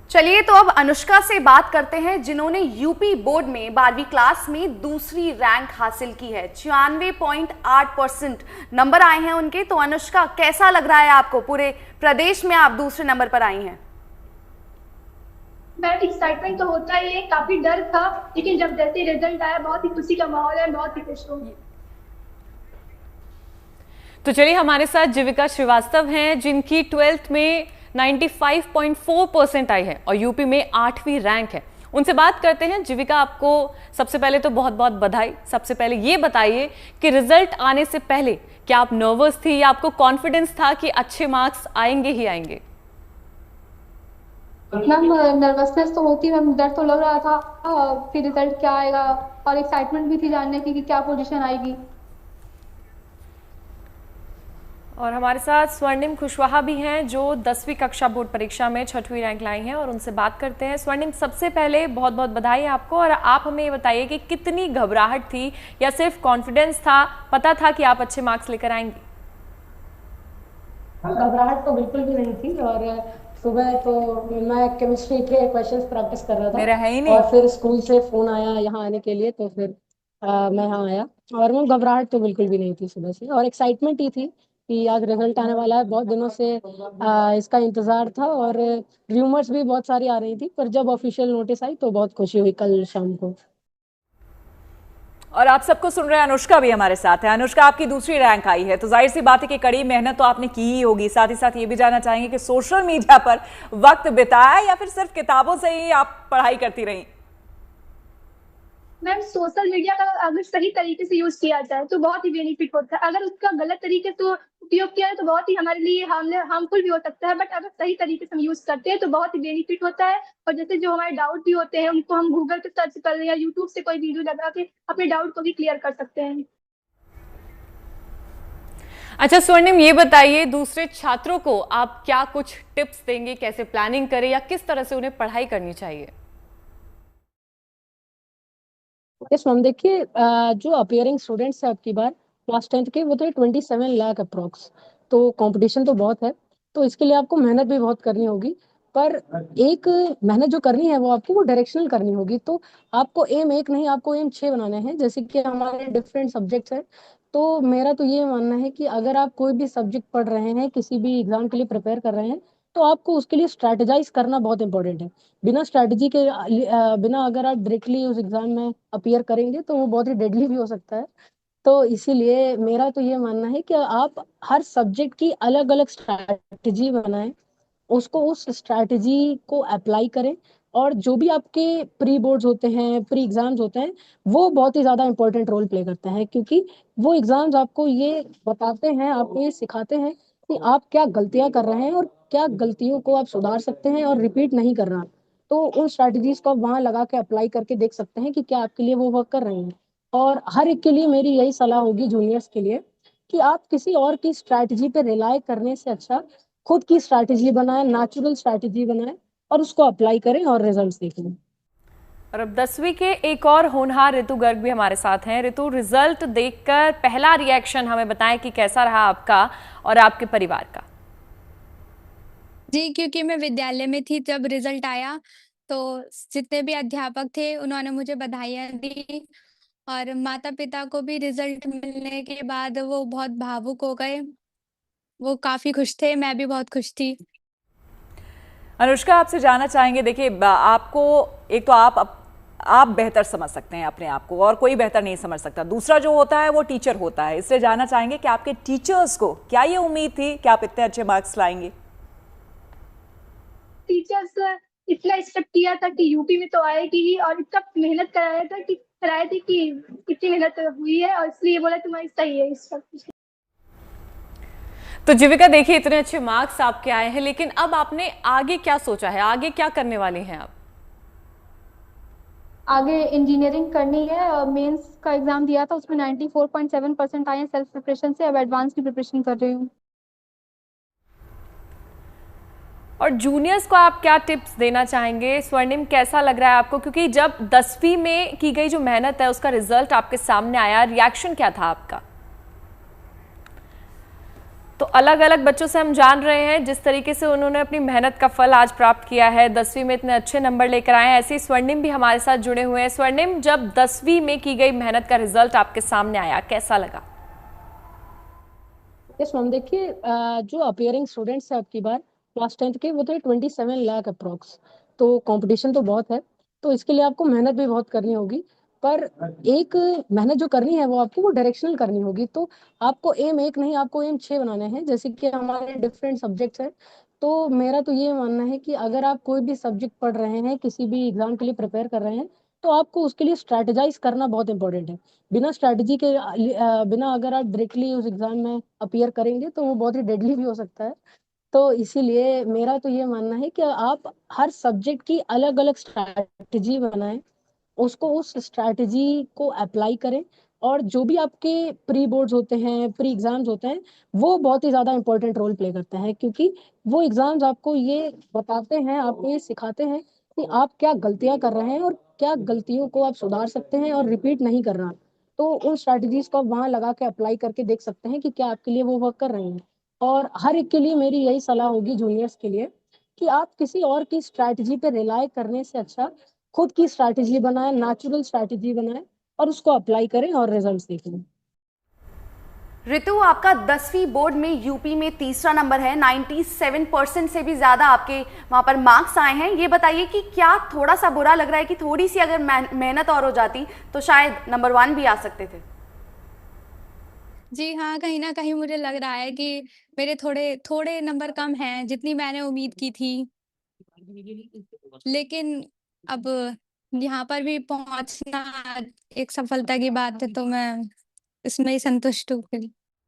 चलिए तो अब अनुष्का से बात करते हैं, जिन्होंने यूपी बोर्ड में 12वीं क्लास में दूसरी रैंक हासिल की है। 94.8% नंबर आए हैं उनके। तो अनुष्का, कैसा लग रहा है आपको? पूरे प्रदेश में आप दूसरे नंबर पर आई हैं। मैम, एक्साइटमेंट तो होता ही है, काफी डर था, लेकिन जब जैसे रिजल्ट आया बहुत ही खुशी का माहौल है, बहुत ही खुश हूँ। तो चलिए, हमारे साथ जीविका श्रीवास्तव हैं, जिनकी 12th में 95.4% आई है और यूपी में 8वीं रैंक है। उनसे बात करते हैं। जीविका, आपको सबसे पहले तो बहुत बहुत बधाई। सबसे पहले ये बताइए कि रिजल्ट आने से पहले क्या आप नर्वस थी या आपको कॉन्फिडेंस था कि अच्छे मार्क्स आएंगे ही आएंगे? मैम, नर्वसनेस तो होती मैम, डर तो लग रहा था फिर रिजल्ट क्या आएगा, और एक्साइटमेंट भी थी जानने की कि क्या पोजीशन आएगी। और हमारे साथ स्वर्णिम कुशवाहा भी हैं, जो 10वीं कक्षा बोर्ड परीक्षा में 6वीं रैंक लाई हैं, और उनसे बात करते हैं। स्वर्णिम, सबसे पहले बहुत बहुत बधाई आपको। और आप हमें ये बताइए कि कितनी घबराहट थी या सिर्फ कॉन्फिडेंस था, पता था कि आप अच्छे मार्क्स लेकर आएंगी? घबराहट तो बिल्कुल भी नहीं थी। और सुबह तो मैं केमिस्ट्री के क्वेश्चंस प्रैक्टिस कर रहा मेरा था, है ही नहीं। और फिर स्कूल से फोन आया यहाँ आने के लिए, तो फिर मैं यहाँ आया। और वो घबराहट तो बिल्कुल भी नहीं थी सुबह से, और एक्साइटमेंट ही थी कि आज रिजल्ट आने वाला है। बहुत दिनों से इसका इंतजार था, और र्यूमर्स भी बहुत सारी आ रही थी, पर जब ऑफिशियल नोटिस आई तो बहुत खुशी हुई कल शाम को। और आप सबको सुन रहे हैं, अनुष्का भी हमारे साथ है। अनुष्का, आपकी दूसरी रैंक आई है, तो जाहिर सी बात है कि कड़ी मेहनत तो आपने की ही होगी। साथ ही साथ ये भी जानना चाहेंगे कि सोशल मीडिया पर वक्त बिताया या फिर सिर्फ किताबों से ही आप पढ़ाई करती रही? मैम, सोशल मीडिया का अगर सही तरीके से यूज किया जाए तो बहुत ही बेनिफिट होता है। अगर उसका गलत तरीके से उपयोग किया जाए तो बहुत ही हमारे लिए हार्मफुल भी हो सकता है, बट अगर सही तरीके से हम यूज करते हैं तो बहुत ही बेनिफिट होता है। और जैसे जो हमारे डाउट भी होते हैं उनको हम गूगल पे सर्च कर लें या यूट्यूब से कोई वीडियो लगा के अपने डाउट को भी क्लियर कर सकते हैं। अच्छा स्वर्णिम, ये बताइए, दूसरे छात्रों को आप क्या कुछ टिप्स देंगे, कैसे प्लानिंग करें या किस तरह से उन्हें पढ़ाई करनी चाहिए? यस मैम, देखिए, जो अपियरिंग स्टूडेंट्स है आपकी बार क्लास 10th के, वो तो 27 लाख अप्रोक्स। तो कंपटीशन तो बहुत है, तो इसके लिए आपको मेहनत भी बहुत करनी होगी। पर एक मेहनत जो करनी है वो आपको वो डायरेक्शनल करनी होगी। तो आपको एम एक नहीं, आपको एम 6 बनाने हैं, जैसे कि हमारे डिफरेंट सब्जेक्ट्स हैं। तो मेरा तो ये मानना है कि अगर आप कोई भी सब्जेक्ट पढ़ रहे हैं, किसी भी एग्जाम के लिए प्रिपेयर कर रहे हैं, तो आपको उसके लिए स्ट्रैटेजाइज करना बहुत इंपॉर्टेंट है। बिना स्ट्रैटेजी के बिना अगर आप डायरेक्टली उस एग्जाम में अपीयर करेंगे तो वो बहुत ही डेडली भी हो सकता है। तो इसीलिए मेरा तो ये मानना है कि आप हर सब्जेक्ट की अलग अलग स्ट्रैटेजी बनाएं, उसको उस स्ट्रैटेजी को अप्लाई करें। और जो भी आपके प्री बोर्ड्स होते हैं, प्री एग्जाम्स होते हैं, वो बहुत ही ज़्यादा इंपॉर्टेंट रोल प्ले करते हैं, क्योंकि वो एग्जाम्स आपको ये बताते हैं, आपको ये सिखाते हैं कि आप क्या गलतियां कर रहे हैं और क्या गलतियों को आप सुधार सकते हैं और रिपीट नहीं करना। तो उन स्ट्रैटेजीज को आप वहाँ लगा के अप्लाई करके देख सकते हैं कि क्या आपके लिए वो वर्क कर रही हैं। और हर एक के लिए मेरी यही सलाह होगी, जूनियर्स के लिए, कि आप किसी और की स्ट्रैटेजी पे रिलाय करने से अच्छा खुद की स्ट्रैटेजी बनाएं, नेचुरल स्ट्रैटेजी बनाएं, और उसको अप्लाई करें और रिजल्ट्स देखें। और अब 10वीं के एक और होनहार ऋतु गर्ग भी हमारे साथ हैं। ऋतु, रिजल्ट देखकर पहला रिएक्शन हमें बताएं कि कैसा रहा आपका और आपके परिवार का? जी, क्योंकि मैं विद्यालय में थी जब रिजल्ट आया, तो जितने भी अध्यापक थे उन्होंने मुझे बधाइयाँ दी, और माता-पिता को भी रिजल्ट मिलने के बाद वो बहुत भावुक हो गए। वो काफ़ी खुश थे, मैं भी बहुत खुश थी। अनुष्का, आपसे जानना चाहेंगे, देखिए आपको एक तो आप बेहतर समझ सकते हैं अपने आप को, और कोई बेहतर नहीं समझ सकता। दूसरा जो होता है वो टीचर होता है। इसलिए जानना चाहेंगे कि आपके टीचर्स को क्या ये उम्मीद थी कि आप इतने अच्छे मार्क्स लाएंगे? टीचर्स इतना स्टेप किया था कि यूपी में तो आएगी ही, और इतना मेहनत कराया थी कि इतनी मेहनत हुई है, और इसलिए बोला तुम्हारी सही है इस वक्त। तो जीविका, देखिए, इतने अच्छे मार्क्स आपके आए हैं, लेकिन अब आपने आगे क्या सोचा है? आगे क्या करने वाली हैं आप? आगे इंजीनियरिंग करनी है। मेंस का एग्जाम दिया था, उसमें 94.7% आए हैं सेल्फ प्रिपरेशन से। अब एडवांस की प्रिपरेशन कर रही हूँ। और जूनियर्स को आप क्या टिप्स देना चाहेंगे? स्वर्णिम, कैसा लग रहा है आपको? क्योंकि जब 10वीं में की गई जो मेहनत है उसका रिजल्ट आपके सामने आया, रिएक्शन क्या था आपका? तो अलग अलग बच्चों से हम जान रहे हैं जिस तरीके से उन्होंने अपनी मेहनत का फल आज प्राप्त किया है, 10वीं में इतने अच्छे नंबर लेकर आए हैं। ऐसे ही स्वर्णिम भी हमारे साथ जुड़े हुए हैं। स्वर्णिम, जब 10वीं में की गई मेहनत का रिजल्ट आपके सामने आया, कैसा लगा? यस मैम, देखिए जो अपियरिंग स्टूडेंट्स है आपकी बार क्लास 10th के, वो तो 27 लाख अप्रोक्स। तो कंपटीशन तो बहुत है, तो इसके लिए आपको मेहनत भी बहुत करनी होगी। पर एक मेहनत जो करनी है वो आपको वो डायरेक्शनल करनी होगी। तो आपको एम एक नहीं, आपको एम 6 बनाने हैं, जैसे कि हमारे डिफरेंट सब्जेक्ट्स हैं। तो मेरा तो ये मानना है कि अगर आप कोई भी सब्जेक्ट पढ़ रहे हैं, किसी भी एग्जाम के लिए प्रिपेयर कर रहे हैं, तो आपको उसके लिए स्ट्रैटेजाइज करना बहुत इंपॉर्टेंट है। बिना स्ट्रैटेजी के बिना अगर आप डायरेक्टली उस एग्जाम में अपीयर करेंगे तो वो बहुत ही डेडली भी हो सकता है। तो इसीलिए मेरा तो ये मानना है कि आप हर सब्जेक्ट की अलग अलग स्ट्रैटेजी बनाएं, उसको उस स्ट्रैटेजी को अप्लाई करें। और जो भी आपके प्री बोर्ड्स होते हैं, प्री एग्जाम्स होते हैं, वो बहुत ही ज़्यादा इंपॉर्टेंट रोल प्ले करते हैं, क्योंकि वो एग्जाम्स आपको ये बताते हैं, आपको ये सिखाते हैं कि आप क्या गलतियां कर रहे हैं और क्या गलतियों को आप सुधार सकते हैं और रिपीट नहीं करना। तो उन स्ट्रैटेजीज को आप वहां लगा के अप्लाई करके देख सकते हैं कि क्या आपके लिए वो वर्क कर रही हैं। और हर एक के लिए मेरी यही सलाह होगी, जूनियर्स के लिए, कि आप किसी और की स्ट्रैटेजी पे रिलाई करने से अच्छा खुद की स्ट्रैटेजी बनाएं, नेचुरल स्ट्रैटेजी बनाएं और उसको अप्लाई करें और रिजल्ट्स देखें। ऋतु, आपका 10वीं बोर्ड में यूपी में तीसरा नंबर है, 97% से भी ज़्यादा आपके वहाँ पर मार्क्स आए हैं। ये बताइए कि क्या थोड़ा सा बुरा लग रहा है कि थोड़ी सी अगर मेहनत और हो जाती तो शायद नंबर 1 भी आ सकते थे? जी हाँ, कहीं न कहीं मुझे लग रहा है कि मेरे थोड़े थोड़े नंबर कम हैं, जितनी मैंने उम्मीद की थी। लेकिन अब यहाँ पर भी पहुँचना एक सफलता की बात है, तो मैं इसमें ही संतुष्ट हूँ फिर।